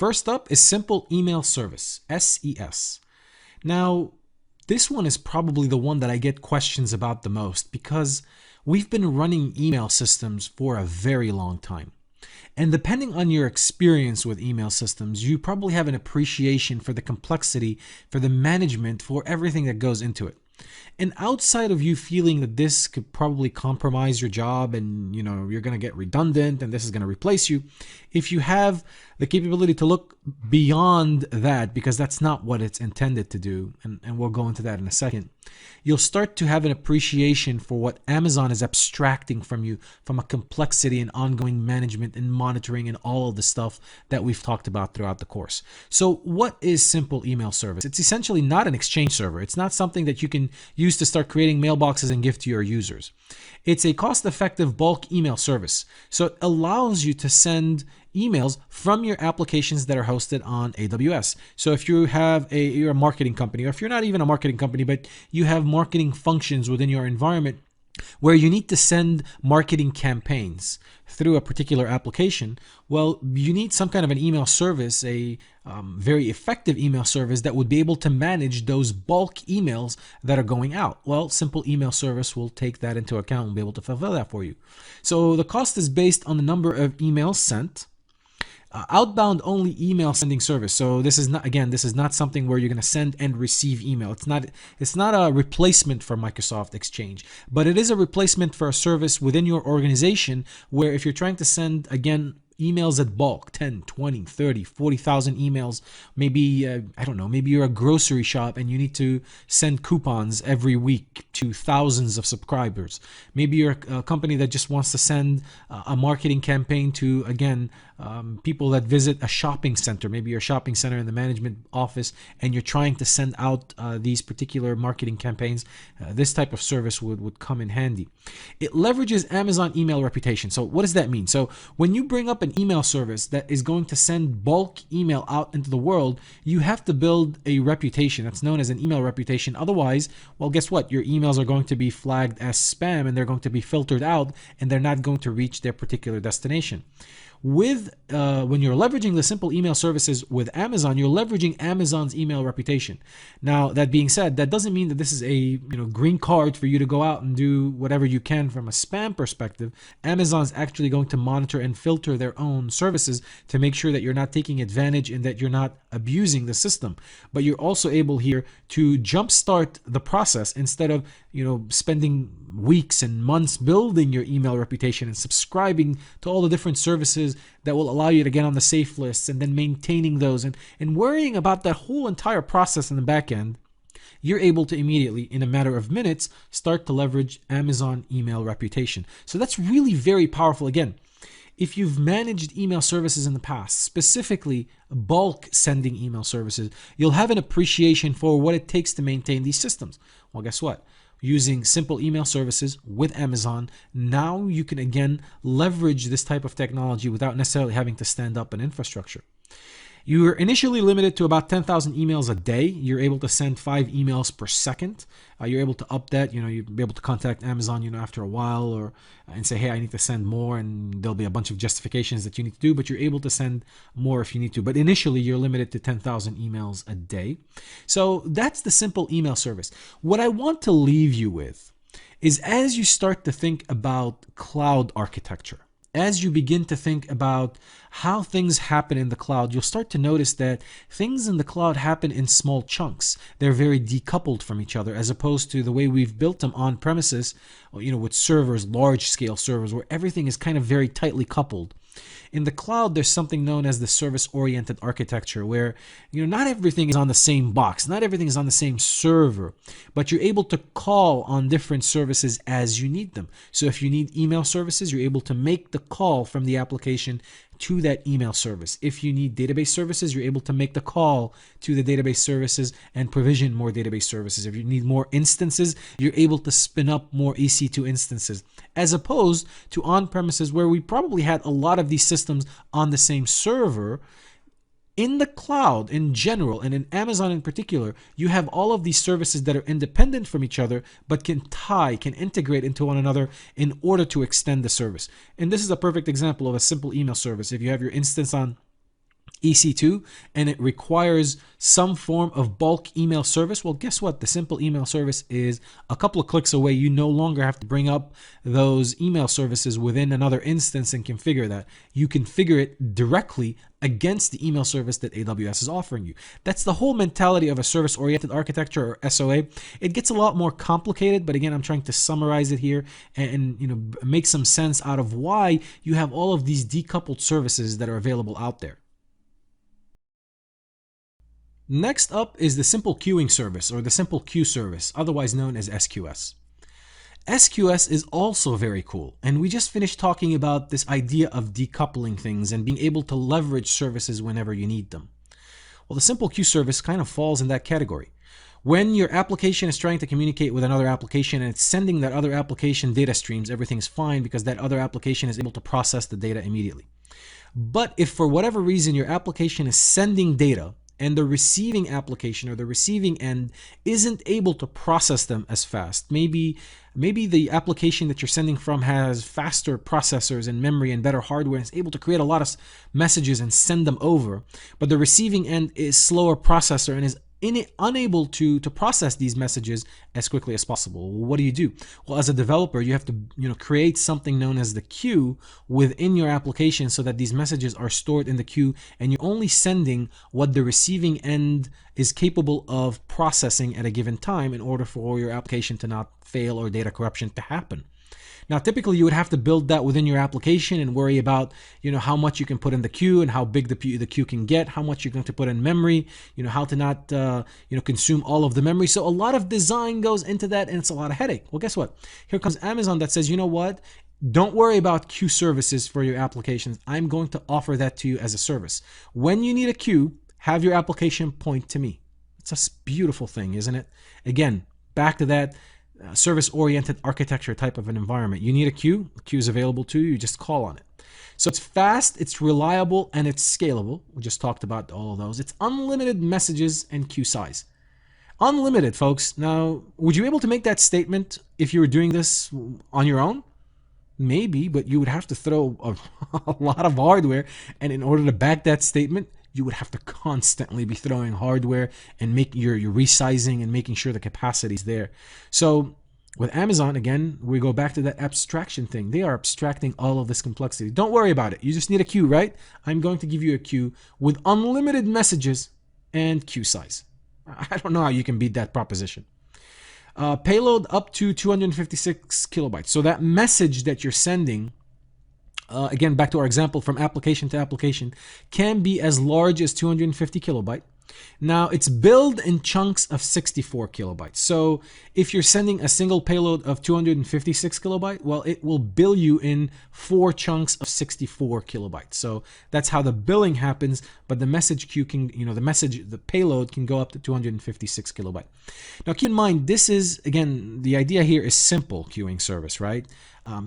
First up is Simple Email Service, SES. Now, this one is probably the one that I get questions about the most because we've been running email systems for a very long time. And depending on your experience with email systems, you probably have an appreciation for the complexity, for the management, for everything that goes into it. And outside of you feeling that this could probably compromise your job and you're going to get redundant and this is going to replace you, if you have the capability to look beyond that, because that's not what it's intended to do, and we'll go into that in a second, you'll start to have an appreciation for what Amazon is abstracting from you, from a complexity and ongoing management and monitoring and all of the stuff that we've talked about throughout the course. So what is Simple Email Service? It's essentially not an Exchange server. It's not something that you can use to start creating mailboxes and give to your users. It's a cost-effective bulk email service. So it allows you to send emails from your applications that are hosted on AWS. So if you're a marketing company, or if you're not even a marketing company, but you have marketing functions within your environment where you need to send marketing campaigns through a particular application, well, you need some kind of an email service, a very effective email service that would be able to manage those bulk emails that are going out. Well, Simple Email Service will take that into account and be able to fulfill that for you. So the cost is based on the number of emails sent. Outbound only email sending service. So this is not something where you're going to send and receive email. It's not a replacement for Microsoft Exchange, but it is a replacement for a service within your organization where if you're trying to send, again, emails at bulk, 10, 20, 30, 40,000 emails, maybe, I don't know, maybe you're a grocery shop and you need to send coupons every week to thousands of subscribers. Maybe you're a company that just wants to send a marketing campaign to, again, people that visit a shopping center. Maybe you're a shopping center in the management office and you're trying to send out these particular marketing campaigns. This type of service would come in handy. It leverages Amazon email reputation. So what does that mean? So when you bring up an email service that is going to send bulk email out into the world, you have to build a reputation that's known as an email reputation. Otherwise, well, guess what? Your emails are going to be flagged as spam and they're going to be filtered out and they're not going to reach their particular destination. When you're leveraging the Simple Email Services with Amazon, you're leveraging Amazon's email reputation. Now, that being said, that doesn't mean that this is a green card for you to go out and do whatever you can from a spam perspective. Amazon's actually going to monitor and filter their own services to make sure that you're not taking advantage and that you're not abusing the system. But you're also able here to jumpstart the process instead of spending weeks and months building your email reputation and subscribing to all the different services that will allow you to get on the safe lists and then maintaining those and worrying about that whole entire process in the back end. You're able to immediately, in a matter of minutes, start to leverage Amazon email reputation. So that's really very powerful. Again, if you've managed email services in the past, specifically bulk sending email services, you'll have an appreciation for what it takes to maintain these systems. Well, guess what? Using Simple Email Services with Amazon, now you can again leverage this type of technology without necessarily having to stand up an infrastructure. You are initially limited to about 10,000 emails a day. You're able to send 5 emails per second. You're able to up that. You'll be able to contact Amazon, after a while, and say, hey, I need to send more, and there'll be a bunch of justifications that you need to do. But you're able to send more if you need to. But initially, you're limited to 10,000 emails a day. So that's the Simple Email Service. What I want to leave you with is as you start to think about cloud architecture, as you begin to think about how things happen in the cloud, you'll start to notice that things in the cloud happen in small chunks. They're very decoupled from each other, as opposed to the way we've built them on premises, with servers, large scale servers, where everything is kind of very tightly coupled. In the cloud, there's something known as the service-oriented architecture where, not everything is on the same box, not everything is on the same server, but you're able to call on different services as you need them. So if you need email services, you're able to make the call from the application to that email service. If you need database services, you're able to make the call to the database services and provision more database services. If you need more instances, you're able to spin up more EC2 instances, as opposed to on-premises where we probably had a lot of these systems on the same server. In the cloud in general, and in Amazon in particular, you have all of these services that are independent from each other, but can integrate into one another in order to extend the service. And this is a perfect example of a simple email service. If you have your instance on EC2 and it requires some form of bulk email service, well, guess what? The simple email service is a couple of clicks away. You no longer have to bring up those email services within another instance and configure that. You configure it directly against the email service that AWS is offering you. That's the whole mentality of a service-oriented architecture, or SOA. It gets a lot more complicated, but again, I'm trying to summarize it here and make some sense out of why you have all of these decoupled services that are available out there. Next up is the simple queuing service, or the simple queue service, otherwise known as SQS. SQS is also very cool, and we just finished talking about this idea of decoupling things and being able to leverage services whenever you need them. Well, the simple queue service kind of falls in that category. When your application is trying to communicate with another application and it's sending that other application data streams, everything's fine because that other application is able to process the data immediately. But if for whatever reason your application is sending data and the receiving application or the receiving end isn't able to process them as fast, maybe the application that you're sending from has faster processors and memory and better hardware and is able to create a lot of messages and send them over, but the receiving end is slower processor and is unable to process these messages as quickly as possible. What do you do? Well, as a developer, you have to create something known as the queue within your application so that these messages are stored in the queue and you're only sending what the receiving end is capable of processing at a given time in order for your application to not fail or data corruption to happen. Now, typically you would have to build that within your application and worry about, how much you can put in the queue and how big the queue can get, how much you're going to put in memory, how to not, consume all of the memory. So a lot of design goes into that and it's a lot of headache. Well, guess what? Here comes Amazon that says, you know what? Don't worry about queue services for your applications. I'm going to offer that to you as a service. When you need a queue, have your application point to me. It's a beautiful thing, isn't it? Again, back to that service-oriented architecture type of an environment. You need a queue. The queue is available to you. You just call on it. So it's fast, it's reliable, and it's scalable. We just talked about all of those. It's unlimited messages and queue size. Unlimited, folks. Now, would you be able to make that statement if you were doing this on your own? Maybe, but you would have to throw a lot of hardware, and in order to back that statement, you would have to constantly be throwing hardware and make your resizing and making sure the capacity is there. So with Amazon, again, we go back to that abstraction thing. They are abstracting all of this complexity. Don't worry about it. You just need a queue, right? I'm going to give you a queue with unlimited messages and queue size. I don't know how you can beat that proposition. Payload up to 256 kilobytes. So that message that you're sending, again, back to our example from application to application, can be as large as 250 kilobyte. Now, it's billed in chunks of 64 kilobytes. So if you're sending a single payload of 256 kilobyte, well, it will bill you in 4 chunks of 64 kilobytes. So that's how the billing happens, but the message queue can, the payload can go up to 256 kilobyte. Now, keep in mind, this is, again, the idea here is simple queuing service, right?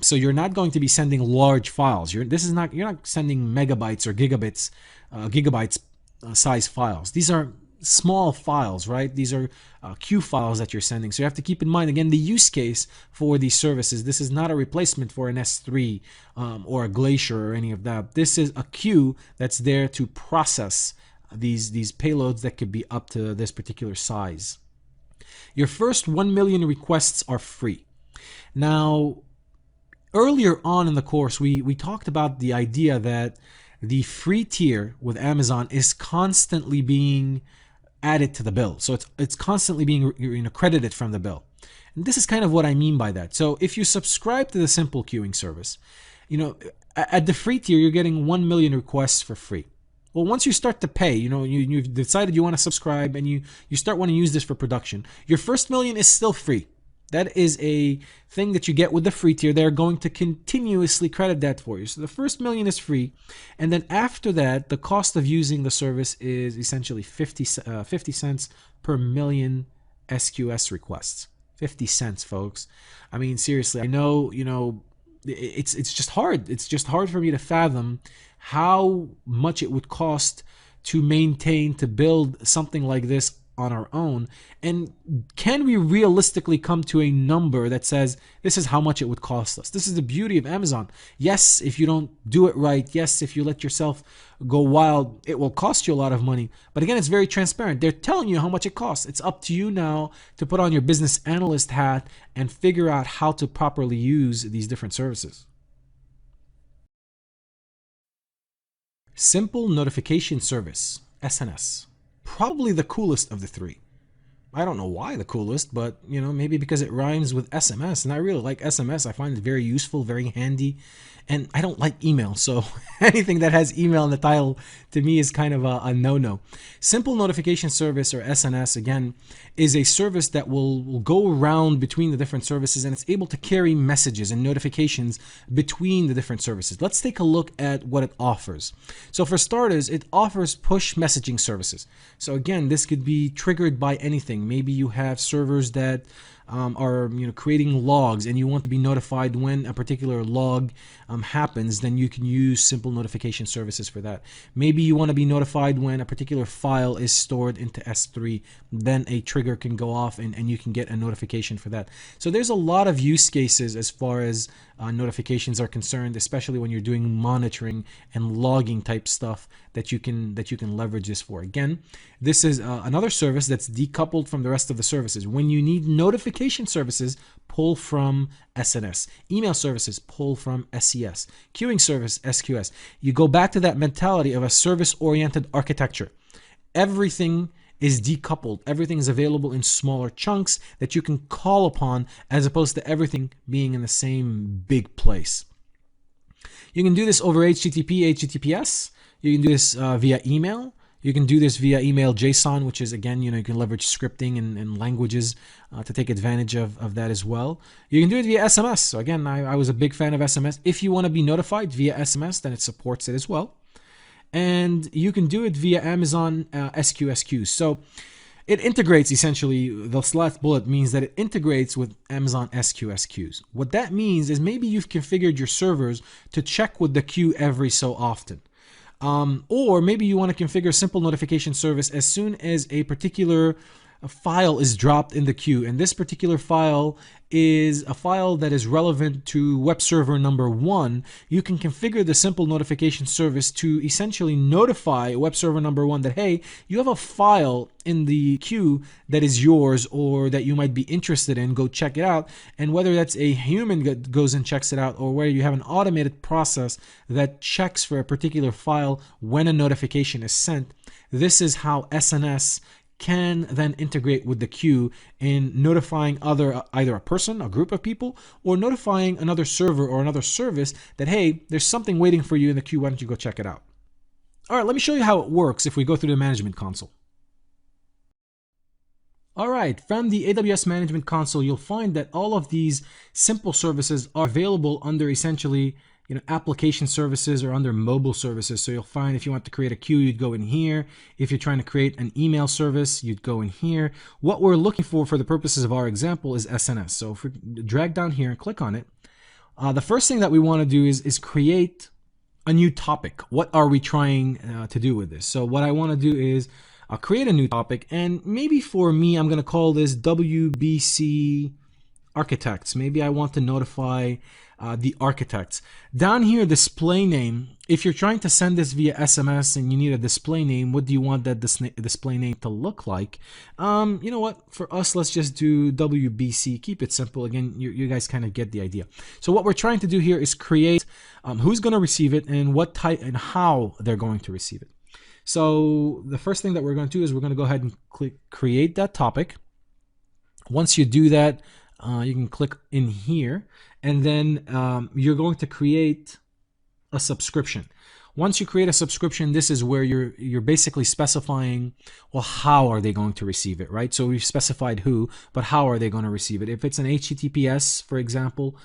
So you're not going to be sending large files. You're not sending megabytes or gigabytes size files. These are small files, right? These are queue files that you're sending. So you have to keep in mind, again, the use case for these services. This is not a replacement for an S3 or a Glacier or any of that. This is a queue that's there to process these payloads that could be up to this particular size. Your first 1 million requests are free. Now, earlier on in the course, we talked about the idea that the free tier with Amazon is constantly being added to the bill. So it's constantly being credited from the bill. And this is kind of what I mean by that. So if you subscribe to the simple queuing service, at the free tier, you're getting 1 million requests for free. Well, once you start to pay, you've decided you want to subscribe and you start wanting to use this for production, your first million is still free. That is a thing that you get with the free tier. They're going to continuously credit that for you. So the first million is free. And then after that, the cost of using the service is essentially 50 cents per million SQS requests. 50 cents, folks. I mean, seriously, I know, it's just hard. It's just hard for me to fathom how much it would cost to maintain, to build something like this on our own? And can we realistically come to a number that says this is how much it would cost us? This is the beauty of Amazon. Yes, if you don't do it right, yes, if you let yourself go wild, it will cost you a lot of money. But again, it's very transparent. They're telling you how much it costs. It's up to you now to put on your business analyst hat and figure out how to properly use these different services. Simple Notification Service, SNS. Probably the coolest of the three. I don't know why the coolest, but maybe because it rhymes with SMS, and I really like SMS. I find it very useful, very handy, and I don't like email, so anything that has email in the title to me is kind of a no-no. Simple Notification Service, or SNS, again, is a service that will go around between the different services, and it's able to carry messages and notifications between the different services. Let's take a look at what it offers. So for starters, it offers push messaging services. So again, this could be triggered by anything. Maybe you have servers that are creating logs, and you want to be notified when a particular log happens. Then you can use simple notification services for that. Maybe you want to be notified when a particular file is stored into S3. Then a trigger can go off, and you can get a notification for that. So there's a lot of use cases as far as notifications are concerned, especially when you're doing monitoring and logging type stuff that you can leverage this for. Again, this is another service that's decoupled from the rest of the services. When you need notification services, pull from SNS. Email services, pull from SES. Queuing service, SQS. You go back to that mentality of a service-oriented architecture. Everything is decoupled. Everything is available in smaller chunks that you can call upon, as opposed to everything being in the same big place. You can do this over HTTP, HTTPS. You can do this via email. You can do this via email JSON, which is, again, you can leverage scripting and languages to take advantage of that as well. You can do it via SMS. So again, I was a big fan of SMS. If you want to be notified via SMS, then it supports it as well. And you can do it via Amazon SQS. So it integrates, essentially, the last bullet means that it integrates with Amazon SQS. What that means is maybe you've configured your servers to check with the queue every so often. Or maybe you want to configure simple notification service as soon as a particular file is dropped in the queue. And this particular file is a file that is relevant to web server number 1. You can configure the simple notification service to essentially notify web server number 1 that, hey, you have a file in the queue that is yours or that you might be interested in. Go check it out. And whether that's a human that goes and checks it out, or where you have an automated process that checks for a particular file when a notification is sent, this is how SNS can then integrate with the queue in notifying either a person, a group of people, or notifying another server or another service that, hey, there's something waiting for you in the queue. Why don't you go check it out? All right, let me show you how it works if we go through the management console. All right, from the AWS Management Console, you'll find that all of these simple services are available under essentially application services or under mobile services. So you'll find if you want to create a queue, you'd go in here. If you're trying to create an email service, you'd go in here. What we're looking for the purposes of our example is SNS. So if we drag down here and click on it, the first thing that we want to do is create a new topic. What are we trying to do with this? So what I want to do is create a new topic, and maybe for me, I'm going to call this WBC Architects. Maybe I want to notify the architects. Down here, display name. If you're trying to send this via SMS and you need a display name, what do you want that display name to look like? You know what? For us, let's just do WBC. Keep it simple. Again, you guys kind of get the idea. So what we're trying to do here is create who's going to receive it and what type and how they're going to receive it. So the first thing that we're going to do is we're going to go ahead and click create that topic. Once you do that, you can click in here, and then you're going to create a subscription. Once you create a subscription, this is where you're basically specifying, well, how are they going to receive it, right? So we've specified who, but how are they going to receive it? If it's an HTTPS, for example,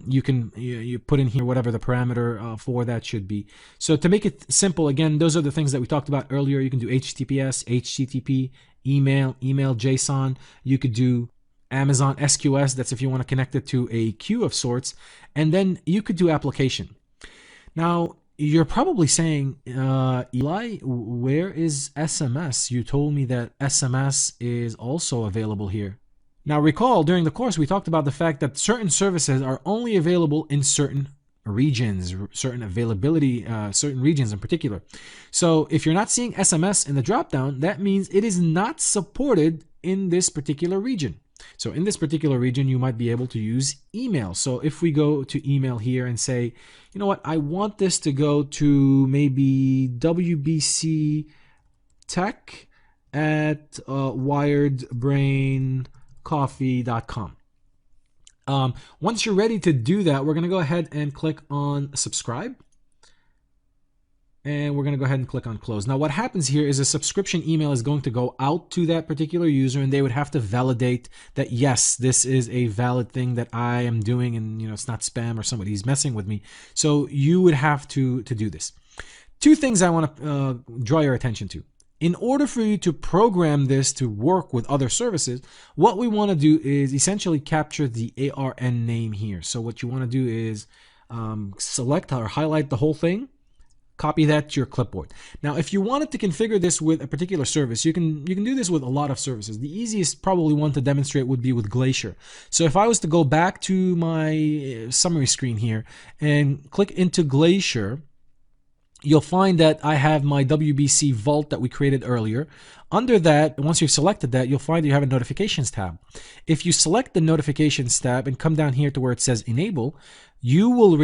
you put in here whatever the parameter for that should be. So to make it simple, again, those are the things that we talked about earlier. You can do HTTPS, HTTP, email JSON. You could do Amazon SQS, that's if you want to connect it to a queue of sorts, and then you could do application. Now, You're probably saying, Eli, where is SMS? You told me that SMS is also available here. Now, recall during the course, we talked about the fact that certain services are only available in certain regions, certain availability, certain regions in particular. So if you're not seeing SMS in the dropdown, that means it is not supported in this particular region. So in this particular region, you might be able to use email. So if we go to email here and say, you know what, I want this to go to maybe WBC Tech at wiredbraincoffee.com. Once you're ready to do that, we're going to go ahead and click on subscribe. And we're going to go ahead and click on close. Now what happens here is a subscription email is going to go out to that particular user, and they would have to validate that, yes, this is a valid thing that I am doing, and it's not spam or somebody's messing with me. So you would have to do this. Two things I want to draw your attention to. In order for you to program this to work with other services, what we want to do is essentially capture the ARN name here. So what you want to do is select or highlight the whole thing, copy that to your clipboard. Now, if you wanted to configure this with a particular service, you can do this with a lot of services. The easiest probably one to demonstrate would be with Glacier. So if I was to go back to my summary screen here and click into Glacier, you'll find that I have my WBC Vault that we created earlier. Under that, once you've selected that, you'll find that you have a notifications tab. If you select the notifications tab and come down here to where it says enable, you will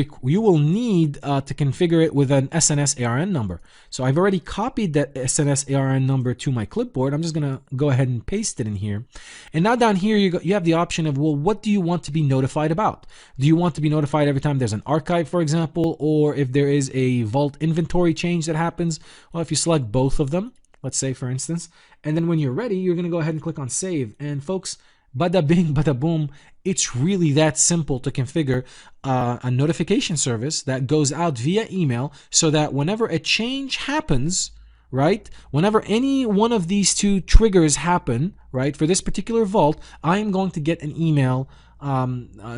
need to configure it with an SNS ARN number. So I've already copied that SNS ARN number to my clipboard. I'm just going to go ahead and paste it in here. And now down here, you have the option of, well, what do you want to be notified about? Do you want to be notified every time there's an archive, for example, or if there is a Vault inventory change that happens? Well, if you select both of them, let's say for instance, and then when you're ready, you're going to go ahead and click on save. And folks, bada bing, bada boom, it's really that simple to configure a notification service that goes out via email so that whenever a change happens, right, whenever any one of these two triggers happen, right, for this particular vault, I am going to get an email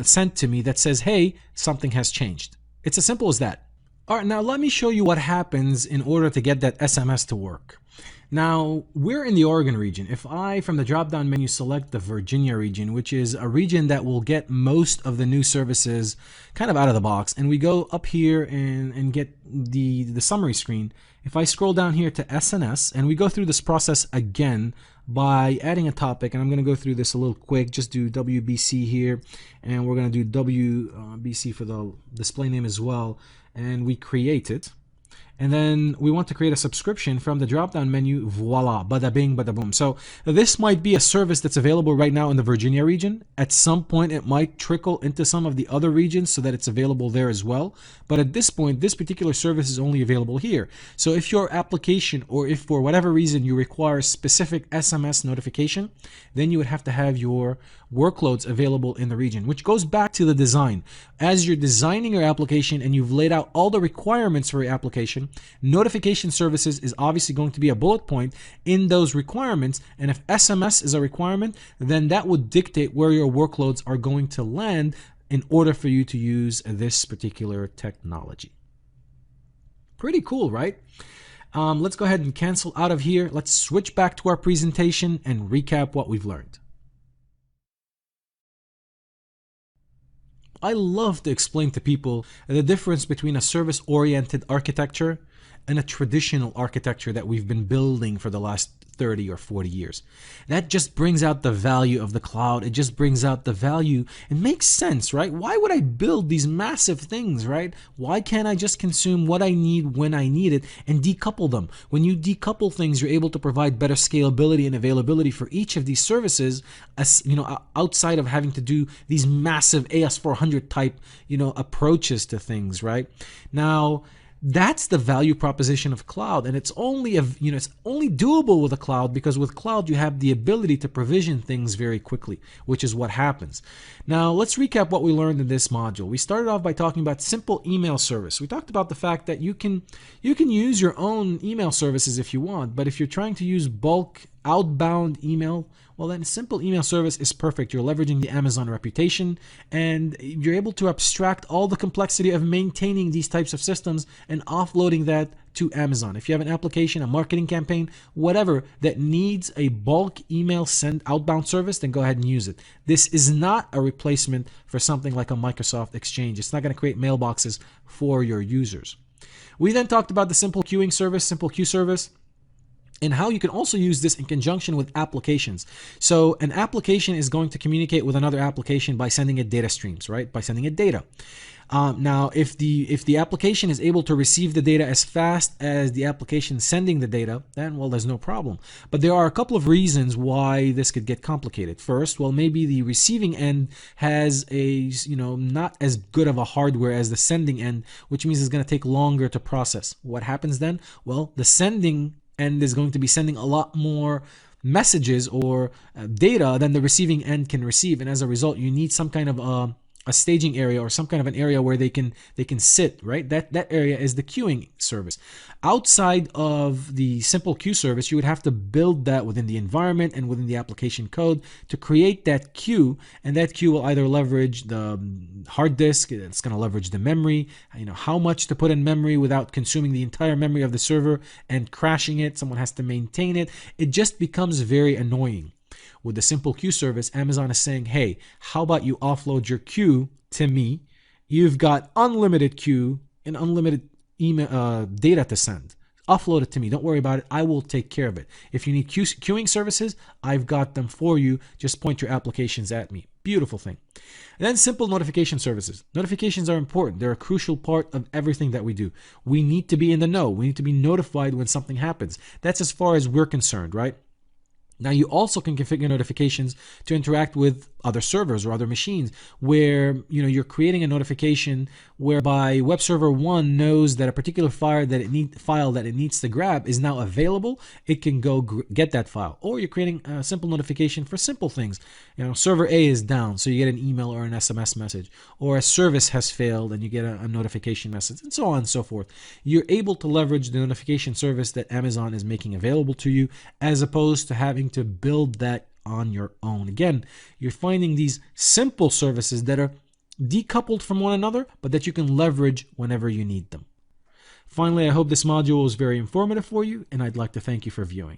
sent to me that says, hey, something has changed. It's as simple as that. All right, now let me show you what happens in order to get that SMS to work. Now, we're in the Oregon region. If I, from the drop-down menu, select the Virginia region, which is a region that will get most of the new services kind of out of the box, and we go up here and get the summary screen, if I scroll down here to SNS, and we go through this process again by adding a topic, and I'm going to go through this a little quick, just do WBC here, and we're going to do WBC for the display name as well, and we create it. And then we want to create a subscription from the drop-down menu. Voila, bada bing, bada boom. So this might be a service that's available right now in the Virginia region. At some point, it might trickle into some of the other regions so that it's available there as well. But at this point, this particular service is only available here. So if your application, or if for whatever reason you require specific SMS notification, then you would have to have your workloads available in the region, which goes back to the design. As you're designing your application and you've laid out all the requirements for your application, notification services is obviously going to be a bullet point in those requirements. And if SMS is a requirement, then that would dictate where your workloads are going to land in order for you to use this particular technology. Pretty cool, right? Let's go ahead and cancel out of here. Let's switch back to our presentation and recap what we've learned. I love to explain to people the difference between a service-oriented architecture and a traditional architecture that we've been building for the last 30 or 40 years. That just brings out the value of the cloud. It just brings out the value. It makes sense, right? Why would I build these massive things, right? Why can't I just consume what I need when I need it and decouple them? When you decouple things, you're able to provide better scalability and availability for each of these services, as outside of having to do these massive AS400 type, approaches to things, right? Now, that's the value proposition of cloud, and it's only it's only doable with a cloud because with cloud you have the ability to provision things very quickly, which is what happens. Now let's recap what we learned in this module. We started off by talking about simple email service. We talked about the fact that you can use your own email services if you want, but if you're trying to use bulk outbound email, well, then simple email service is perfect. You're leveraging the Amazon reputation, and you're able to abstract all the complexity of maintaining these types of systems and offloading that to Amazon. If you have an application, a marketing campaign, whatever that needs a bulk email send outbound service, then go ahead and use it. This is not a replacement for something like a Microsoft Exchange. It's not going to create mailboxes for your users. We then talked about the simple queuing service, simple queue service, and how you can also use this in conjunction with applications. So an application is going to communicate with another application by sending it data streams, right? By sending it data. Now, if the application is able to receive the data as fast as the application sending the data, then, well, there's no problem. But there are a couple of reasons why this could get complicated. First, well, maybe the receiving end has a, not as good of a hardware as the sending end, which means it's going to take longer to process. What happens then? Well, the sending end is going to be sending a lot more messages or data than the receiving end can receive, and as a result, you need some kind of a staging area or some kind of an area where they can sit, right? That area is the queuing service. Outside of the simple queue service, you would have to build that within the environment and within the application code to create that queue, and that queue will either leverage the hard disk, it's going to leverage the memory, how much to put in memory without consuming the entire memory of the server and crashing it. Someone has to maintain it. It just becomes very annoying. With the simple queue service, Amazon is saying, hey, how about you offload your queue to me? You've got unlimited queue and unlimited email data to send. Offload it to me. Don't worry about it. I will take care of it. If you need queuing services, I've got them for you. Just point your applications at me. Beautiful thing. And then simple notification services. Notifications are important. They're a crucial part of everything that we do. We need to be in the know. We need to be notified when something happens. That's as far as we're concerned, right? Now, you also can configure notifications to interact with other servers or other machines where you're creating a notification whereby web server 1 knows that a particular file that it needs to grab is now available. It can go get that file. Or you're creating a simple notification for simple things. Server A is down, so you get an email or an SMS message, or a service has failed and you get a notification message, and so on and so forth. You're able to leverage the notification service that Amazon is making available to you, as opposed to having to build that on your own. Again, you're finding these simple services that are decoupled from one another, but that you can leverage whenever you need them. Finally, I hope this module was very informative for you, and I'd like to thank you for viewing.